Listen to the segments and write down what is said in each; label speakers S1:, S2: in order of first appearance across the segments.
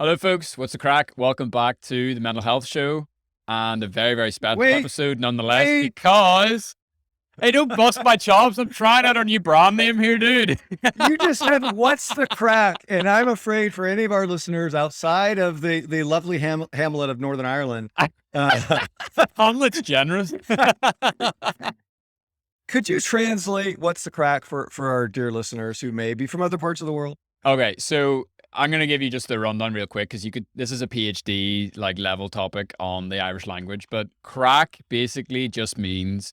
S1: Hello, folks. What's the crack? Welcome back to the Mental Health Show and a very, very special
S2: Wait,
S1: episode, nonetheless,
S2: wait.
S1: because hey, don't bust my chops. I'm trying out our new brand name here, dude.
S2: You just said, what's the crack? And I'm afraid for any of our listeners outside of the lovely hamlet of Northern Ireland,
S1: Hamlet's generous.
S2: could you translate what's the crack for our dear listeners who may be from other parts of the world?
S1: Okay, so I'm gonna give you just the rundown real quick because this is a PhD like level topic on the Irish language, but crack basically just means,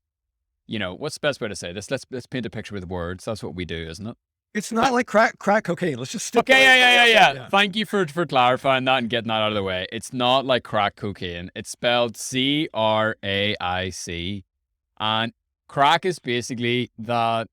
S1: what's the best way to say this? Let's paint a picture with words. That's what we do, isn't it?
S2: It's not like crack cocaine. Let's just stick
S1: Okay,
S2: with
S1: yeah. Thank you for clarifying that and getting that out of the way. It's not like crack cocaine. It's spelled CRAIC. And crack is basically that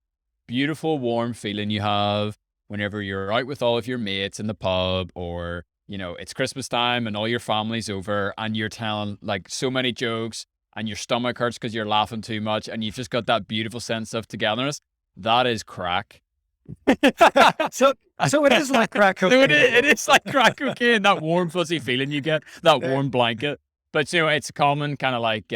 S1: beautiful, warm feeling you have whenever you're out with all of your mates in the pub, or, it's Christmas time and all your family's over and you're telling like so many jokes and your stomach hurts because you're laughing too much and you've just got that beautiful sense of togetherness. That is crack.
S2: So it is like crack
S1: So
S2: cocaine.
S1: it is like crack cocaine, that warm fuzzy feeling you get, that warm blanket. But it's a common kind of like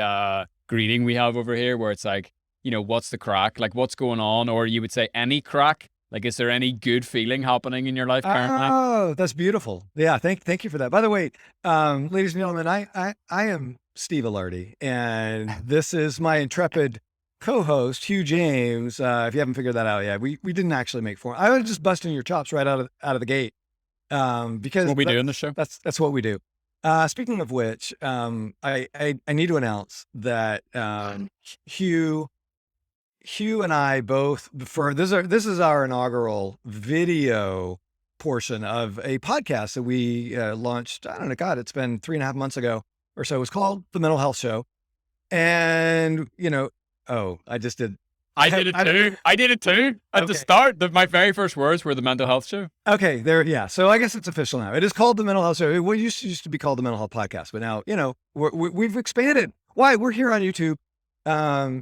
S1: greeting we have over here where it's like, what's the crack? Like what's going on? Or you would say any crack? Like, is there any good feeling happening in your life currently?
S2: Oh, that's beautiful. Yeah, thank you for that. By the way, ladies and gentlemen, I am Steve Ilardi, and this is my intrepid co-host, Hugh James. If you haven't figured that out yet, we didn't actually make form. I was just busting your chops right out of the gate. Because
S1: What we do in the show?
S2: That's what we do. Speaking of which, I need to announce that Hugh and I both, for this is our inaugural video portion of a podcast that we launched. I don't know, God, it's been 3.5 months ago or so. It was called The Mental Health Show. And, I just did.
S1: I did it too. At the start, my very first words were The Mental Health Show.
S2: Okay, there. Yeah. So I guess it's official now. It is called The Mental Health Show. It used to be called The Mental Health Podcast, but now, we've expanded. Why? We're here on YouTube.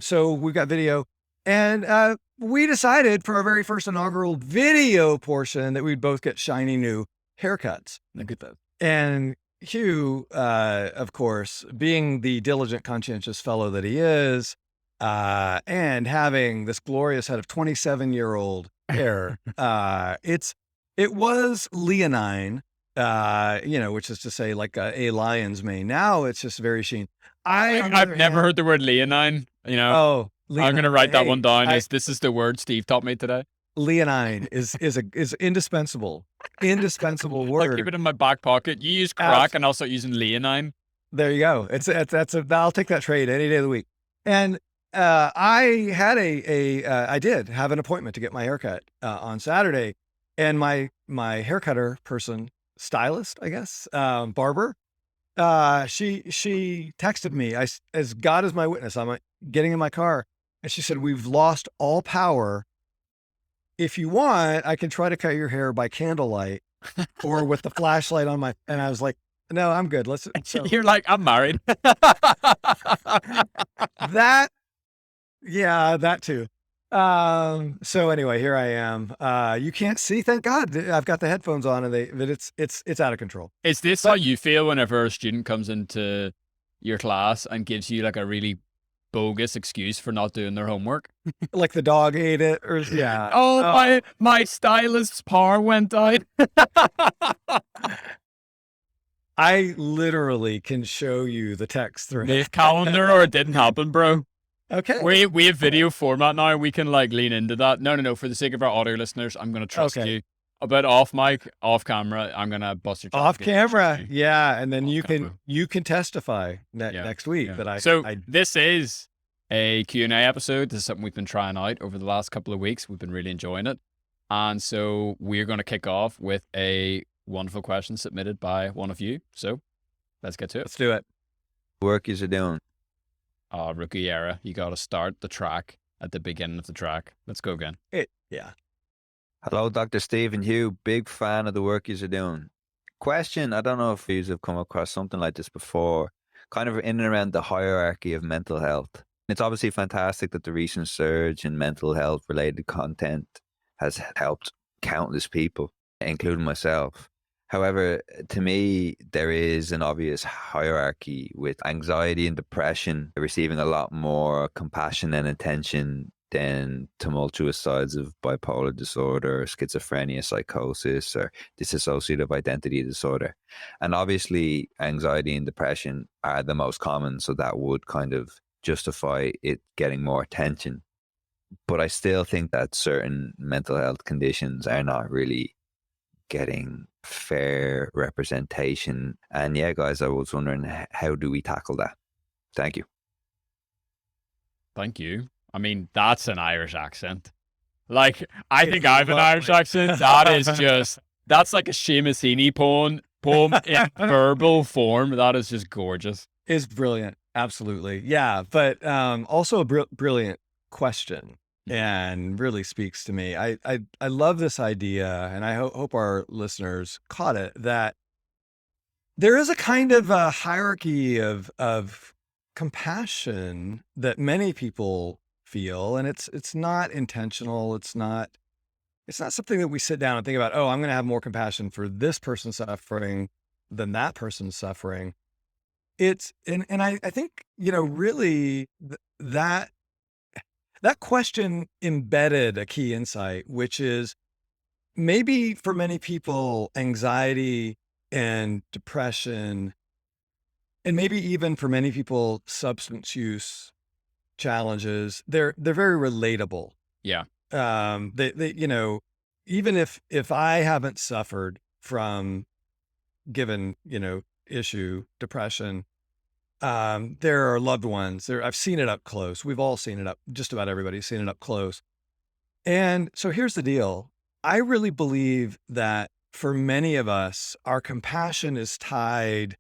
S2: So we've got video. And we decided for our very first inaugural video portion that we'd both get shiny new haircuts.
S1: Look at that.
S2: And Hugh, of course, being the diligent, conscientious fellow that he is, and having this glorious head of 27-year-old hair, it was leonine, which is to say like a lion's mane. Now it's just very sheen.
S1: I've never heard the word leonine,
S2: Oh,
S1: leonine. I'm going to write that one down. This is the word Steve taught me today.
S2: Leonine is indispensable word.
S1: I'll keep it in my back pocket. You use crack and I'll start using leonine.
S2: There you go. I'll take that trade any day of the week. And I had I did have an appointment to get my haircut on Saturday, and my haircutter person, stylist, I guess, barber, she texted me, as God is my witness, I'm getting in my car, and she said, "We've lost all power. If you want, I can try to cut your hair by candlelight or with the flashlight on my," and I was like, "No, I'm good. Let's." So,
S1: You're like, I'm married.
S2: that too. So anyway, here I am. You can't see, thank God. I've got the headphones on, and it's out of control.
S1: Is this how you feel whenever a student comes into your class and gives you like a really bogus excuse for not doing their homework?
S2: Like the dog ate it, or yeah.
S1: Oh, my stylist's power went out.
S2: I literally can show you the text through
S1: The calendar, or it didn't happen, bro.
S2: Okay.
S1: We have video format now. We can like lean into that. No. For the sake of our audio listeners, I'm going to trust you. But off mic, off camera, I'm going to bust your chops.
S2: Off camera. Yeah. And then you can testify next week that
S1: this is a Q&A episode. This is something we've been trying out over the last couple of weeks. We've been really enjoying it. And so we're going to kick off with a wonderful question submitted by one of you. So let's get to it.
S2: Let's do it.
S3: Work is doing.
S1: Rookie era. You got to start the track at the beginning of the track. Let's go again.
S2: Yeah.
S3: Hello, Dr. Steve and Hugh. Big fan of the work you're doing. Question, I don't know if you have come across something like this before, kind of in and around the hierarchy of mental health. It's obviously fantastic that the recent surge in mental health related content has helped countless people, including myself. However, to me, there is an obvious hierarchy with anxiety and depression receiving a lot more compassion and attention than tumultuous sides of bipolar disorder, schizophrenia, psychosis, or dissociative identity disorder. And obviously, anxiety and depression are the most common, so that would kind of justify it getting more attention. But I still think that certain mental health conditions are not really getting fair representation. And yeah, guys, I was wondering, how do we tackle that? Thank you.
S1: Thank you. I mean, that's an Irish accent. Like, I
S2: It's
S1: think I have an Irish
S2: lovely.
S1: accent. That is just, that's like a Seamus Heaney poem in verbal form. That is just gorgeous.
S2: Is brilliant. Absolutely. Yeah. But also a brilliant question and really speaks to me. I love this idea, and I hope our listeners caught it, that there is a kind of a hierarchy of compassion that many people feel, and it's not intentional. It's not something that we sit down and think about, oh, I'm going to have more compassion for this person suffering than that person suffering. And I think, really that question embedded a key insight, which is maybe for many people, anxiety and depression, and maybe even for many people, substance use challenges, they're very relatable.
S1: Yeah.
S2: They even if I haven't suffered from given, issue, depression, there are loved ones there. I've seen it up close. We've all seen it just about everybody's seen it up close. And so here's the deal. I really believe that for many of us, our compassion is tied.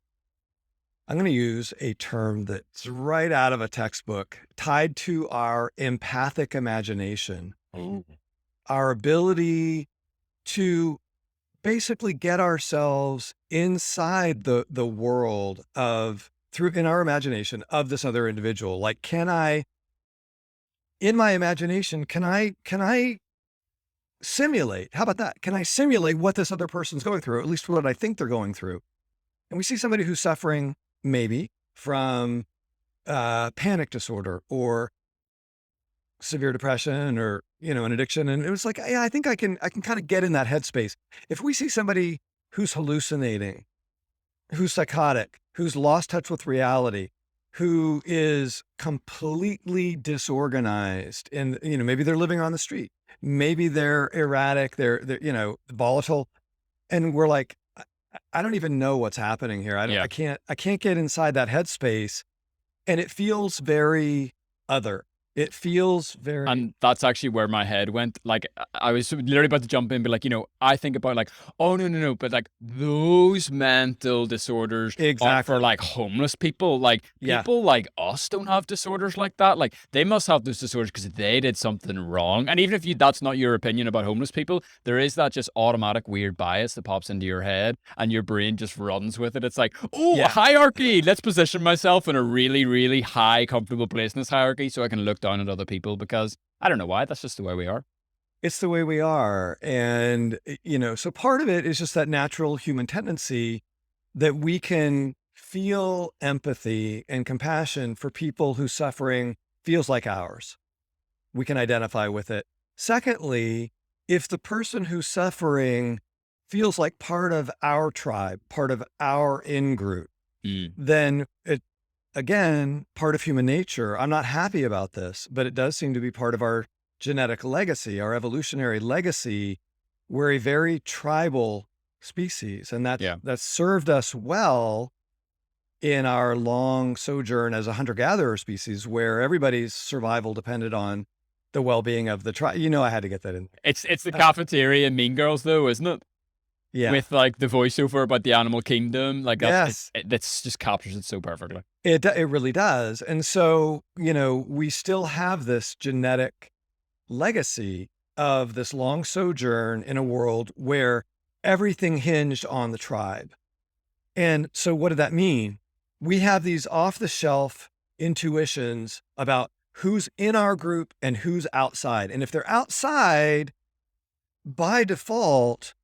S2: I'm going to use a term that's right out of a textbook, tied to our empathic imagination, our ability to basically get ourselves inside the world of through in our imagination of this other individual. Like, in my imagination, can I simulate? How about that? Can I simulate what this other person's going through, at least what I think they're going through? And we see somebody who's suffering maybe from panic disorder or severe depression or, an addiction. And it was like, yeah, I think I can kind of get in that headspace. If we see somebody who's hallucinating, who's psychotic, who's lost touch with reality, who is completely disorganized, and, maybe they're living on the street, maybe they're erratic, they're volatile. And we're like, I don't even know what's happening here.
S1: Yeah.
S2: I can't get inside that headspace. And it feels very other. It feels very,
S1: And that's actually where my head went. Like, I was literally about to jump in, but like, I think about like, oh no, no, no, but like those mental disorders aren't for
S2: exactly.
S1: like homeless people. Like
S2: Yeah.
S1: people like us don't have disorders like that. Like they must have those disorders because they did something wrong. And even if that's not your opinion about homeless people, there is that just automatic weird bias that pops into your head and your brain just runs with it. It's like, oh,
S2: Yeah.
S1: hierarchy. Let's position myself in a really, really high, comfortable place in this hierarchy so I can look down at other people because I don't know why. That's just the way we are.
S2: It's the way we are. And, so part of it is just that natural human tendency that we can feel empathy and compassion for people whose suffering feels like ours. We can identify with it. Secondly, if the person who's suffering feels like part of our tribe, part of our in group,
S1: Mm.
S2: then again, part of human nature. I'm not happy about this, but it does seem to be part of our genetic legacy, our evolutionary legacy. We're a very tribal species, and
S1: Yeah.
S2: that's served us well in our long sojourn as a hunter-gatherer species, where everybody's survival depended on the well-being of the tribe. I had to get that in.
S1: It's the
S2: Uh,
S1: cafeteria in Mean Girls though, isn't it?
S2: yeah.
S1: With like the voiceover about the animal kingdom, like
S2: Yes.
S1: that's just captures it so perfectly.
S2: It really does. And so, we still have this genetic legacy of this long sojourn in a world where everything hinged on the tribe. And so what did that mean? We have these off the shelf intuitions about who's in our group and who's outside. And if they're outside, by default,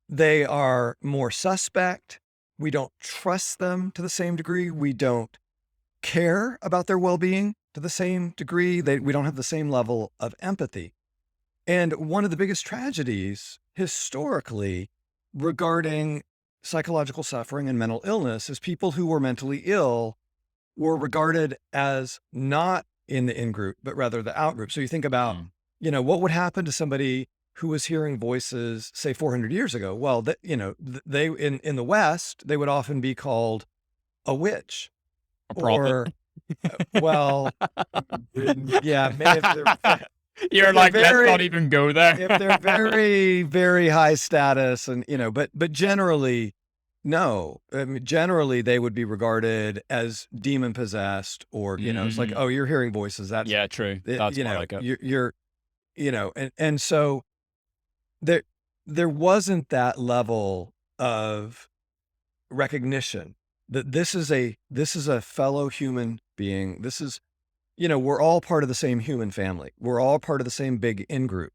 S2: They are more suspect. We don't trust them to the same degree. We don't care about their well-being to the same degree. We don't have the same level of empathy. And one of the biggest tragedies historically regarding psychological suffering and mental illness is people who were mentally ill were regarded as not in the in group, but rather the out group. So you think about,
S1: Mm.
S2: what would happen to somebody who was hearing voices, say 400 years ago? Well, they in the West, they would often be called a witch
S1: A prophet.
S2: or, well, yeah, if if
S1: You're
S2: they're
S1: like, let's not
S2: very
S1: even go there.
S2: if they're very, very high status and, but generally, no. I mean, generally, they would be regarded as demon possessed or, it's like,
S1: Mhm.
S2: oh, you're hearing voices. That's,
S1: Yeah, true. That's more like it.
S2: and so there, there wasn't that level of recognition that this is a fellow human being. This is, we're all part of the same human family. We're all part of the same big in group.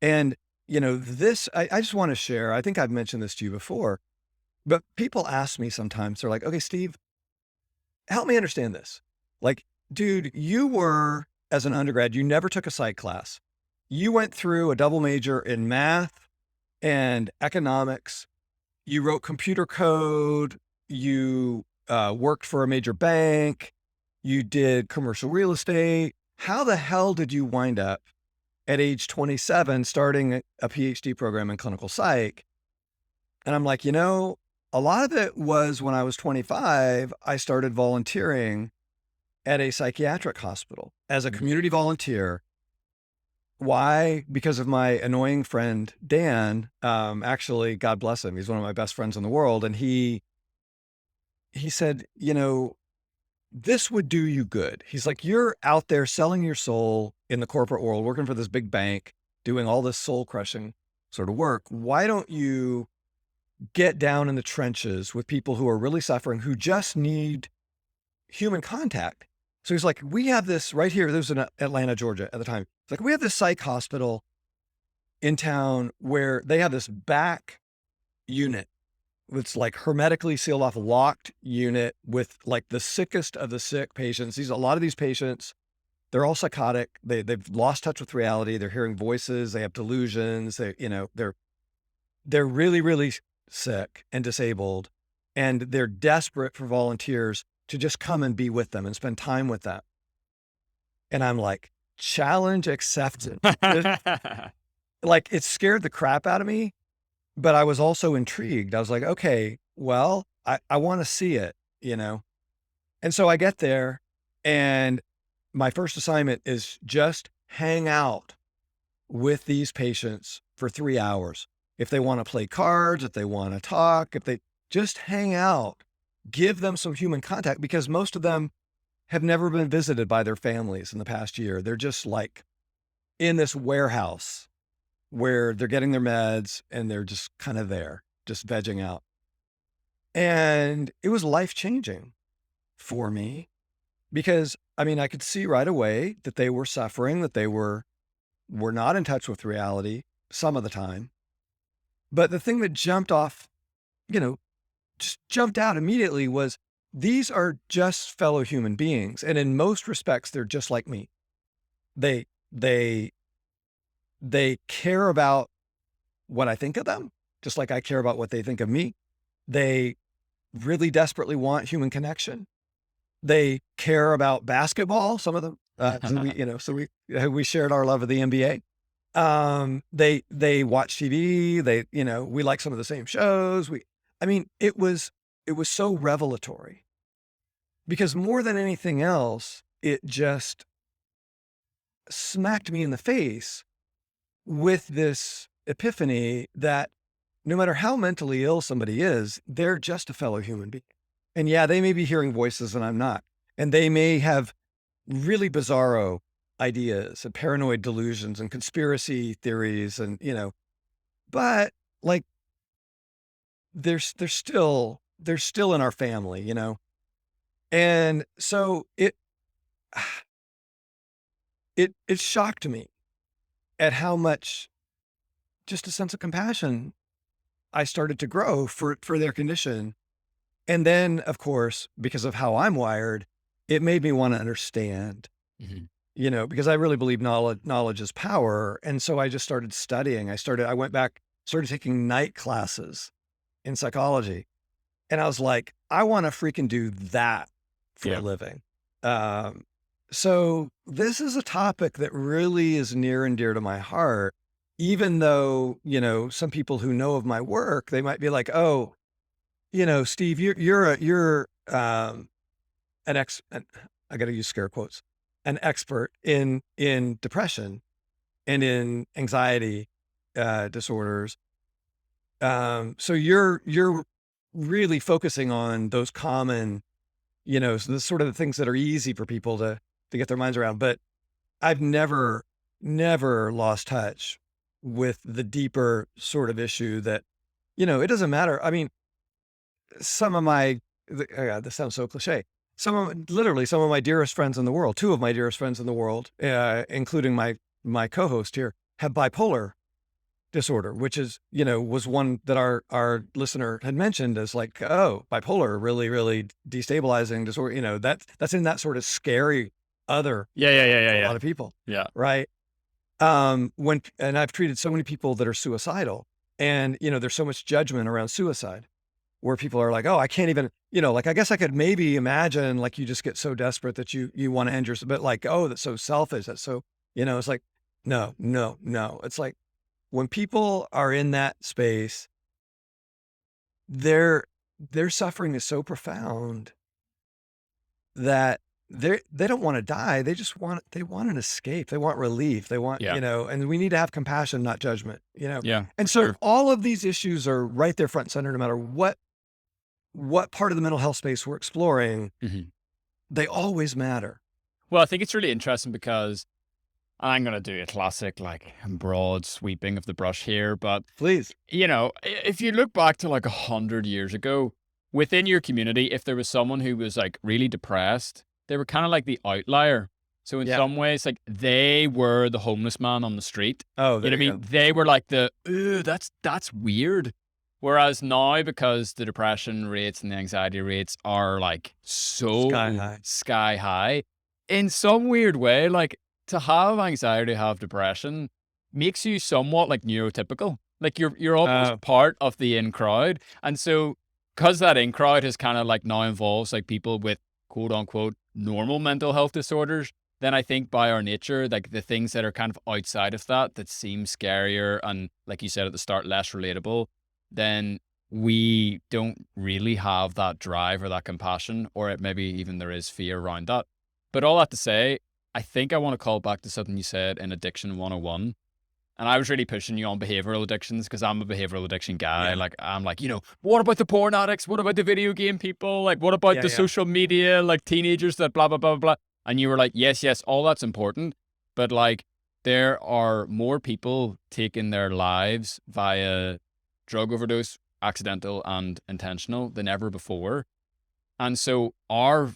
S2: And, I just want to share, I think I've mentioned this to you before, but people ask me sometimes, they're like, okay, Steve, help me understand this. Like, dude, as an undergrad, you never took a psych class. You went through a double major in math and economics. You wrote computer code. You worked for a major bank. You did commercial real estate. How the hell did you wind up at age 27 starting a PhD program in clinical psych? And I'm like, a lot of it was when I was 25, I started volunteering at a psychiatric hospital as a
S1: Mhm.
S2: community volunteer. Why? Because of my annoying friend, Dan. Actually, God bless him. He's one of my best friends in the world. And he said, this would do you good. He's like, you're out there selling your soul in the corporate world, working for this big bank, doing all this soul crushing sort of work. Why don't you get down in the trenches with people who are really suffering, who just need human contact? So he's like, we have this right here. This was in Atlanta, Georgia at the time. It's like, we have this psych hospital in town where they have this back unit. It's like hermetically sealed off, locked unit with like the sickest of the sick patients. A lot of these patients, they're all psychotic. They've lost touch with reality. They're hearing voices. They have delusions. They're really, really sick and disabled, and they're desperate for volunteers to just come and be with them and spend time with them. And I'm like, challenge accepted. Like, it scared the crap out of me, but I was also intrigued. I was like, okay, well, I want to see it. And so I get there, and my first assignment is just hang out with these patients for 3 hours. If they want to play cards, if they want to talk, if they just hang out, give them some human contact, because most of them have never been visited by their families in the past year. They're just like in this warehouse where they're getting their meds and they're just kind of there, just vegging out. And it was life changing for me because I mean, I could see right away that they were suffering, that they were not in touch with reality some of the time. But the thing that you know, just jumped out immediately was these are just fellow human beings. And in most respects, they're just like me. They, they, they care about what I think of them, just like I care about what they think of me. They really desperately want human connection. They care about basketball. Some of them, we shared our love of the NBA. They watch TV. We like some of the same shows. I mean, it was so revelatory because more than anything else, it just smacked me in the face with this epiphany that no matter how mentally ill somebody is, they're just a fellow human being. And yeah, they may be hearing voices and I'm not. And they may have really bizarro ideas and paranoid delusions and conspiracy theories but like they're still in our family. And so it shocked me at how much just a sense of compassion I started to grow for their condition. And then, of course, because of how I'm wired, it made me want to understand,
S1: Mhm.
S2: because I really believe knowledge is power. And so I just started studying. I went back, started taking night classes in psychology. And I was like, I want to freaking do that for a
S1: Yeah.
S2: living. Um, so this is a topic that really is near and dear to my heart, even though, some people who know of my work, they might be like, oh, Steve, you're an ex, an, I got to use scare quotes, an expert in depression and in anxiety disorders. So you're really focusing on those common, so the sort of the things that are easy for people to get their minds around. But I've never lost touch with the deeper sort of issue that, it doesn't matter. I mean, some of my, this sounds so cliche. Literally some of my dearest friends in the world, two of my dearest friends in the world, including my co-host here, have bipolar disorder, which is, was one that our listener had mentioned as like, oh, bipolar, really, really destabilizing disorder. That's in that sort of scary other
S1: Yeah, yeah, yeah, yeah,
S2: for a
S1: yeah.
S2: lot of people,
S1: Yeah.
S2: right? And I've treated so many people that are suicidal, and there's so much judgment around suicide where people are like, oh, I can't even, like, I guess I could maybe imagine like you just get so desperate that you want to end yourself, but like, oh, that's so selfish. That's so, it's like, no, no, no. It's like when people are in that space, their their suffering is so profound that they don't want to die. They want an escape. They want relief. They want,
S1: Yeah.
S2: and we need to have compassion, not judgment.
S1: Yeah,
S2: And
S1: for
S2: so
S1: sure.
S2: all of these issues are right there front and center, no matter what part of the mental health space we're exploring,
S1: Mhm.
S2: they always matter.
S1: Well, I think it's really interesting because I'm gonna do a classic, like, broad sweeping of the brush here, but,
S2: Please.
S1: if you look back to, like, 100 years ago, within your community, if there was someone who was, like, really depressed, they were kinda like the outlier. So in
S2: Yeah.
S1: some ways, like, they were the homeless man on the street.
S2: Oh,
S1: You know
S2: there
S1: what I
S2: you
S1: mean?
S2: go.
S1: They were like the, "Ooh, that's weird." Whereas now, because the depression rates and the anxiety rates are, like,
S2: Sky
S1: so
S2: high.
S1: sky high, in some weird way, like, to have anxiety, have depression makes you somewhat like neurotypical. Like you're
S2: Oh,
S1: almost part of the in crowd. And so because that in crowd has kind of like now involves like people with quote unquote normal mental health disorders, then I think by our nature, like the things that are kind of outside of that seem scarier and like you said at the start, less relatable, then we don't really have that drive or that compassion, or maybe even there is fear around that. But all that to say, I think I want to call back to something you said in Addiction 101. And I was really pushing you on behavioral addictions because I'm a behavioral addiction guy.
S2: yeah.
S1: Like, I'm like, what about the porn addicts? What about the video game people? Like, what about
S2: Yeah,
S1: the
S2: yeah.
S1: social media, like teenagers that blah, blah, blah, blah. And you were like, yes, yes, all that's important. But like, there are more people taking their lives via drug overdose, accidental and intentional than ever before. And so our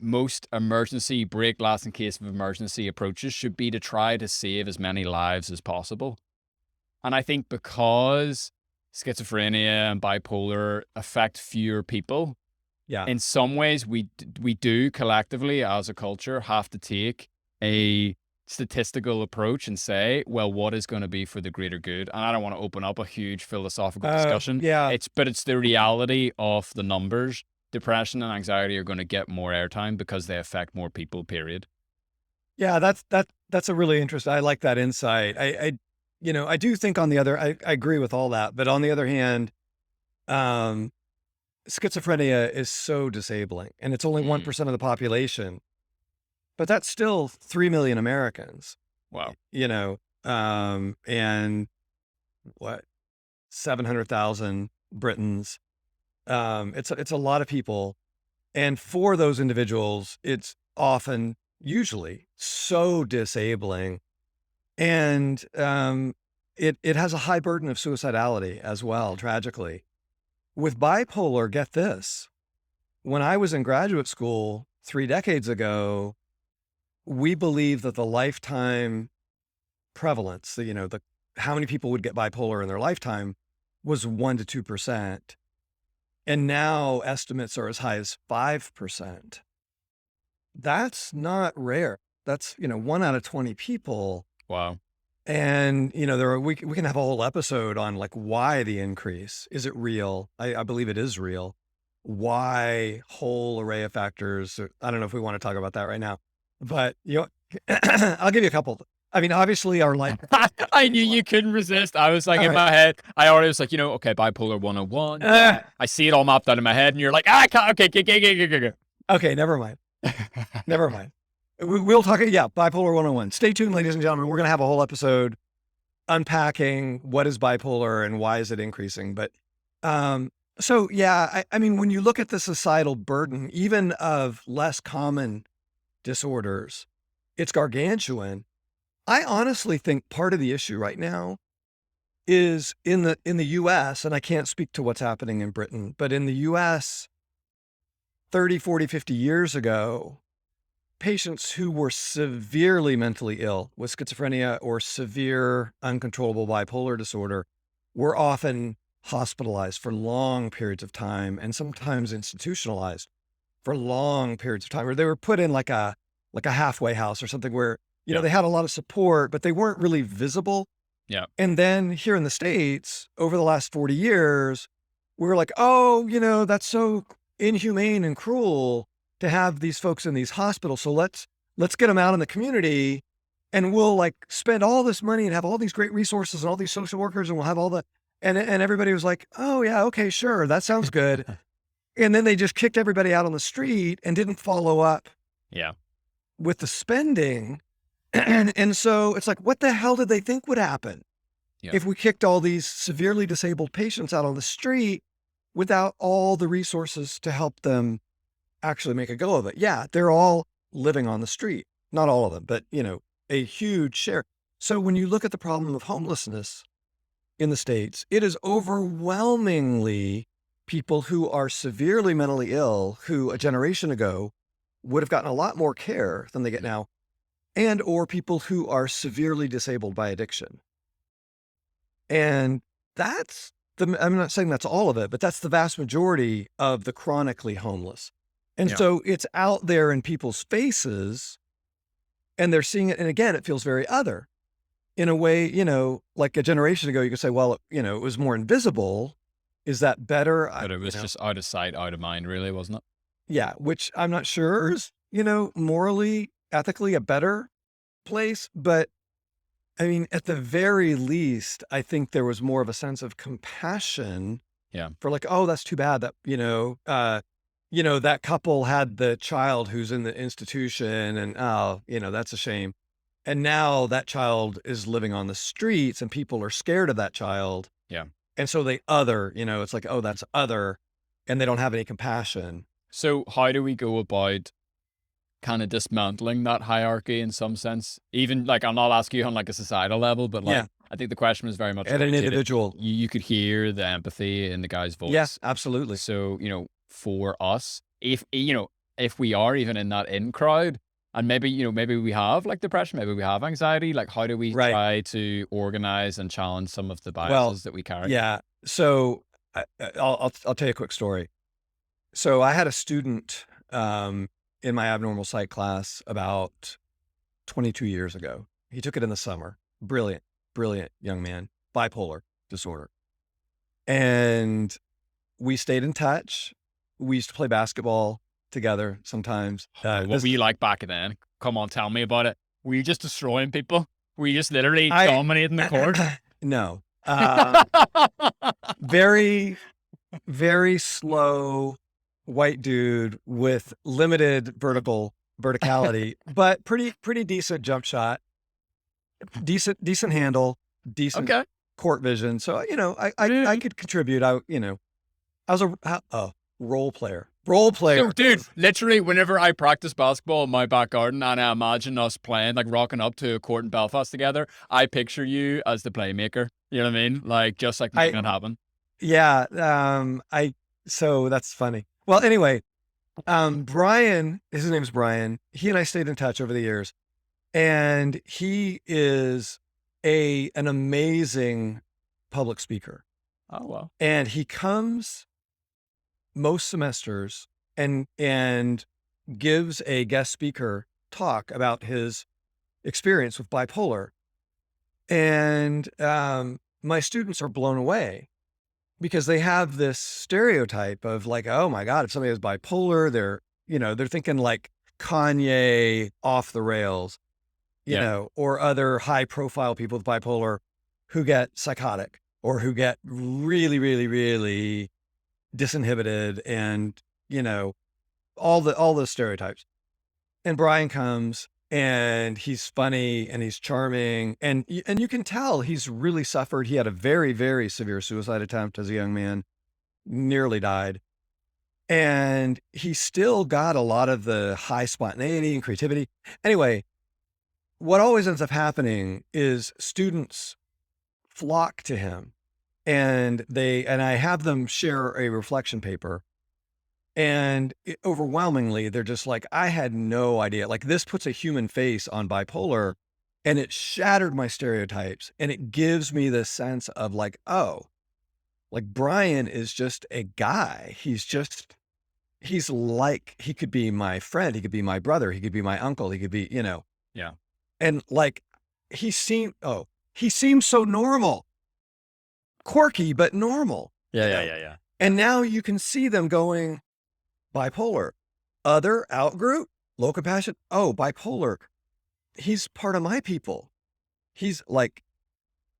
S1: most emergency break glass in case of emergency approaches should be to try to save as many lives as possible. And I think because schizophrenia and bipolar affect fewer people,
S2: Yeah.
S1: in some ways we do collectively as a culture have to take a statistical approach and say, well, what is going to be for the greater good? And I don't want to open up a huge philosophical discussion.
S2: Yeah.
S1: It's the reality of the numbers. Depression and anxiety are going to get more airtime because they affect more people, period.
S2: Yeah, that's a really interesting. I like that insight. I do think on the other, I agree with all that, but on the other hand, um, schizophrenia is so disabling, and it's only
S1: Mm,
S2: 1% of the population, but that's still 3 million Americans,
S1: wow.
S2: and what 700,000 Britons. It's a lot of people, and for those individuals, it's often usually so disabling. And, it has a high burden of suicidality as well, tragically. With bipolar, get this, when I was in graduate school 3 decades ago, we believed that the lifetime prevalence, the how many people would get bipolar in their lifetime was 1 to 2%. And now estimates are as high as 5%. That's not rare. That's, 1 out of 20 people.
S1: Wow.
S2: And, we can have a whole episode on like why the increase. Is it real? I believe it is real. Why? Whole array of factors. I don't know if we want to talk about that right now, but I'll give you a couple. I mean, obviously our life.
S1: I knew you couldn't resist. I was like,
S2: All
S1: in
S2: right.
S1: my head, I already was like, okay, bipolar 101.
S2: Uh,
S1: I see it all mapped out in my head, and you're like, I can't, okay.
S2: okay, never mind. Never mind. We'll talk. Yeah, bipolar 101. Stay tuned, ladies and gentlemen. We're going to have a whole episode unpacking what is bipolar and why is it increasing. But so, yeah, I mean, when you look at the societal burden, even of less common disorders, it's gargantuan. I honestly think part of the issue right now is in the US, and I can't speak to what's happening in Britain, but in the US 30, 40, 50 years ago, patients who were severely mentally ill with schizophrenia or severe uncontrollable bipolar disorder were often hospitalized for long periods of time and sometimes institutionalized for long periods of time, or they were put in like a halfway house or something where,
S1: Yeah.
S2: they had a lot of support, but they weren't really visible.
S1: Yeah.
S2: And then here in the States, over the last 40 years, we were like, oh, that's so inhumane and cruel to have these folks in these hospitals. So let's get them out in the community, and we'll like spend all this money and have all these great resources and all these social workers, and we'll have all the, and everybody was like, oh yeah, okay, sure. That sounds good. And then they just kicked everybody out on the street and didn't follow up
S1: Yeah.
S2: with the spending. And so it's like, what the hell did they think would happen
S1: Yeah.
S2: if we kicked all these severely disabled patients out on the street without all the resources to help them actually make a go of it? Yeah, they're all living on the street. Not all of them, but a huge share. So when you look at the problem of homelessness in the States, it is overwhelmingly people who are severely mentally ill, who a generation ago would have gotten a lot more care than they get now, and or people who are severely disabled by addiction. And that's I'm not saying that's all of it, but that's the vast majority of the chronically homeless. And
S1: Yeah.
S2: so it's out there in people's faces, and they're seeing it. And again, it feels very other in a way, like a generation ago, you could say, well, it was more invisible. Is that better?
S1: But it was just out of sight, out of mind, really, wasn't it?
S2: Yeah, which I'm not sure is, morally, ethically a better place. But I mean, at the very least, I think there was more of a sense of compassion.
S1: Yeah.
S2: For like, oh, that's too bad that, that couple had the child who's in the institution, and oh, that's a shame. And now that child is living on the streets and people are scared of that child.
S1: Yeah.
S2: And so it's like, oh, that's other, and they don't have any compassion.
S1: So how do we go about kind of dismantling that hierarchy in some sense? Even like, I'll not ask you on like a societal level, but like,
S2: Yeah.
S1: I think the question was very much
S2: At an individual.
S1: You could hear the empathy in the guy's voice.
S2: Yes, absolutely.
S1: So, for us, if we are even in that in crowd, and maybe we have like depression, maybe we have anxiety, like how do we
S2: Right.
S1: try to organize and challenge some of the biases that we carry?
S2: Yeah. So I'll tell you a quick story. So I had a student in my abnormal psych class about 22 years ago. He took it in the summer. Brilliant young man, bipolar disorder. And we stayed in touch. We used to play basketball together sometimes.
S1: What were you like back then? Come on, tell me about it. Were you just destroying people? Were you just literally dominating the court?
S2: No. Very, very slow white dude with limited verticality, but pretty decent jump shot, decent handle, decent
S1: Okay.
S2: court vision. So, I could contribute. I was a role player.
S1: So, dude, literally, whenever I practice basketball in my back garden and I imagine us playing, like rocking up to a court in Belfast together, I picture you as the playmaker. You know what I mean? Like, just like making it happen.
S2: Yeah. So that's funny. Well, anyway, Brian, his name's Brian. He and I stayed in touch over the years, and he is an amazing public speaker.
S1: Oh, well.
S2: And he comes most semesters and gives a guest speaker talk about his experience with bipolar. And my students are blown away because they have this stereotype of like, oh my God, if somebody has bipolar, they're thinking like Kanye off the rails,
S1: Yeah.
S2: or other high profile people with bipolar who get psychotic or who get really, really, really disinhibited and, all the stereotypes. And Brian comes and he's funny and he's charming and you can tell he's really suffered. He had a very, very severe suicide attempt as a young man, nearly died. And he still got a lot of the high spontaneity and creativity. Anyway, what always ends up happening is students flock to him and I have them share a reflection paper. And overwhelmingly, they're just like, I had no idea. Like, this puts a human face on bipolar and it shattered my stereotypes. And it gives me this sense of like, oh, like Brian is just a guy. He's like, he could be my friend. He could be my brother. He could be my uncle. He could be,
S1: Yeah.
S2: and like, he seems so normal, quirky, but normal.
S1: Yeah.
S2: And now you can see them going, bipolar, other outgroup, low compassion. Oh, bipolar. He's part of my people. He's like,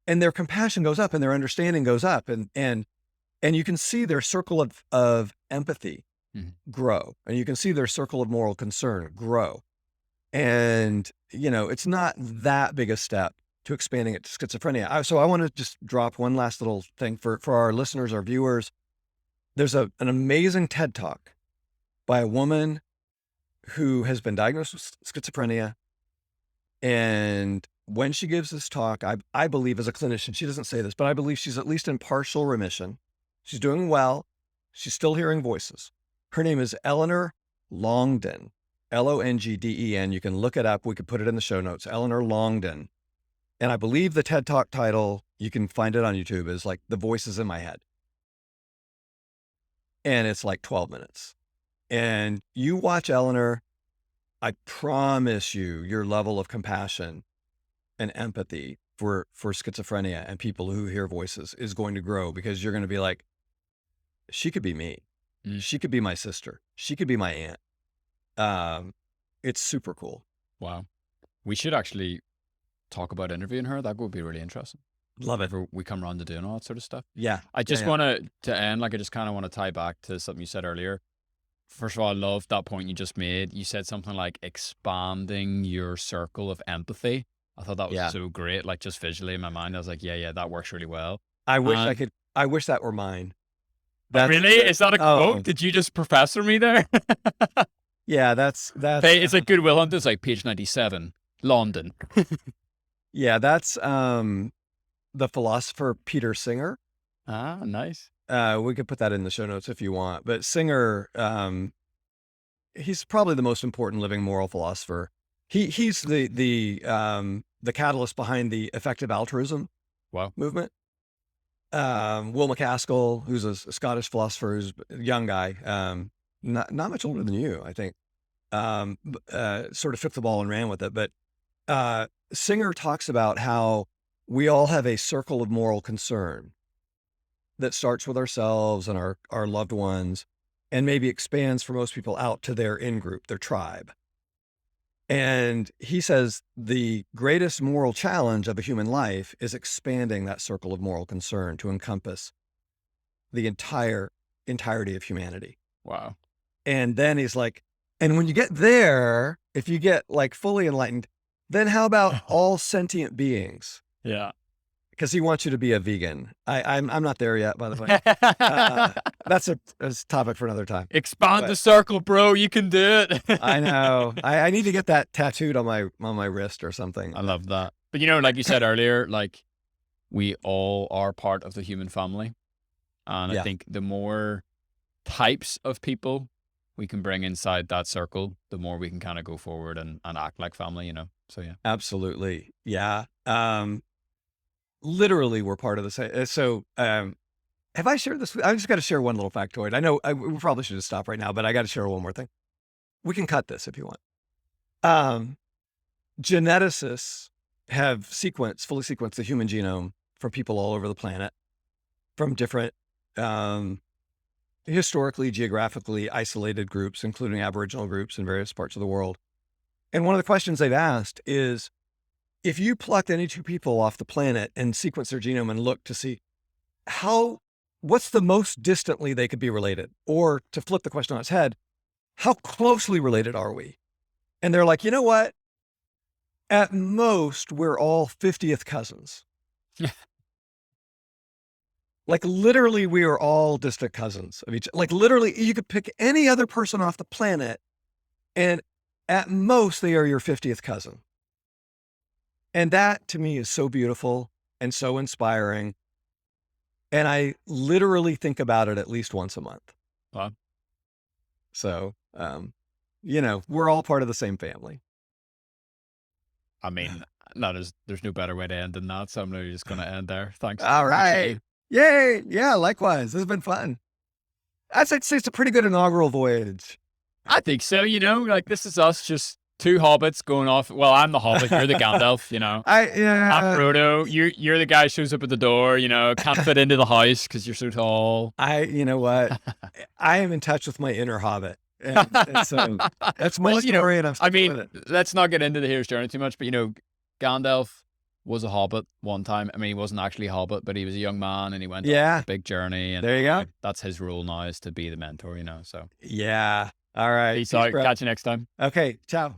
S2: and their compassion goes up and their understanding goes up and you can see their circle of empathy
S1: Mhm.
S2: grow and you can see their circle of moral concern grow. And, it's not that big a step to expanding it to schizophrenia. So I want to just drop one last little thing for our listeners, our viewers. There's an amazing TED Talk by a woman who has been diagnosed with schizophrenia. And when she gives this talk, I believe as a clinician, she doesn't say this, but I believe she's at least in partial remission. She's doing well. She's still hearing voices. Her name is Eleanor Longden, Longden. You can look it up. We could put it in the show notes. Eleanor Longden. And I believe the TED Talk title, you can find it on YouTube, is like The Voices in My Head. And it's like 12 minutes. And you watch Eleanor, I promise you, your level of compassion and empathy for schizophrenia and people who hear voices is going to grow because you're going to be like, she could be me.
S1: Mm.
S2: She could be my sister. She could be my aunt. It's super cool.
S1: Wow. We should actually talk about interviewing her. That would be really interesting.
S2: Love it.
S1: If we come around to doing all that sort of stuff.
S2: Yeah.
S1: I just
S2: yeah.
S1: want to end, like, I just kind of want to tie back to something you said earlier. First of all, I love that point you just made. You said something like expanding your circle of empathy. I thought that was
S2: Yeah.
S1: so great. Like, just visually in my mind, I was like, yeah, that works really well.
S2: I wish that were mine.
S1: Really? Is that a quote? Did you just professor me there?
S2: Yeah, that's
S1: It's like Good Will Hunting. It's like page 97, London.
S2: yeah, that's the philosopher Peter Singer.
S1: Ah, nice.
S2: We could put that in the show notes if you want. But Singer, he's probably the most important living moral philosopher. He's the catalyst behind the effective altruism movement. Will MacAskill, who's a Scottish philosopher, who's a young guy, not much older than you, I think, sort of took the ball and ran with it. But Singer talks about how we all have a circle of moral concern that starts with ourselves and our loved ones, and maybe expands for most people out to their in-group, their tribe. And he says the greatest moral challenge of a human life is expanding that circle of moral concern to encompass the entirety of humanity.
S1: Wow.
S2: And then he's like, and when you get there, if you get like fully enlightened, then how about all sentient beings?
S1: Yeah.
S2: Because he wants you to be a vegan. I'm not there yet, by the way. That's a topic for another time.
S1: Expand the circle, bro. You can do it.
S2: I know. I need to get that tattooed on my wrist or something.
S1: I love that. But like you said earlier, like we all are part of the human family. And I think the more types of people we can bring inside that circle, the more we can kind of go forward and act like family, So, yeah.
S2: Absolutely. Yeah. Literally we're part of the same. So Have I shared this? I just got to share one little factoid. I know we probably should just stop right now, but I got to share one more thing. We can cut this if you want. Geneticists have fully sequenced the human genome for people all over the planet from different historically, geographically isolated groups, including Aboriginal groups in various parts of the world. And one of the questions they've asked is, if you plucked any two people off the planet and sequenced their genome and looked to see what's the most distantly they could be related? Or to flip the question on its head, how closely related are we? And they're like, you know what? At most, we're all 50th cousins. Like literally, we are all distant cousins of each. Like literally, you could pick any other person off the planet, and at most, they are your 50th cousin. And that to me is so beautiful and so inspiring. And I literally think about it at least once a month.
S1: Wow.
S2: So, we're all part of the same family.
S1: I mean, there's no better way to end than that. So I'm really just going to end there. Thanks.
S2: All
S1: Appreciate
S2: right. Yay. Yeah, likewise. This has been fun. I'd say it's a pretty good inaugural voyage.
S1: I think so. Like this is us just two hobbits going off. Well, I'm the hobbit. You're the Gandalf. I'm Frodo. You're the guy who shows up at the door. Can't fit into the house because you're so tall.
S2: You know what? I am in touch with my inner hobbit. And so that's my story.
S1: Let's not get into the hero's journey too much, but Gandalf was a hobbit one time. I mean, he wasn't actually a hobbit, but he was a young man and he went on a big journey. And
S2: there you go.
S1: That's his role now, is to be the mentor, so.
S2: Yeah. All right.
S1: Peace out. Catch you next time.
S2: Okay. Ciao.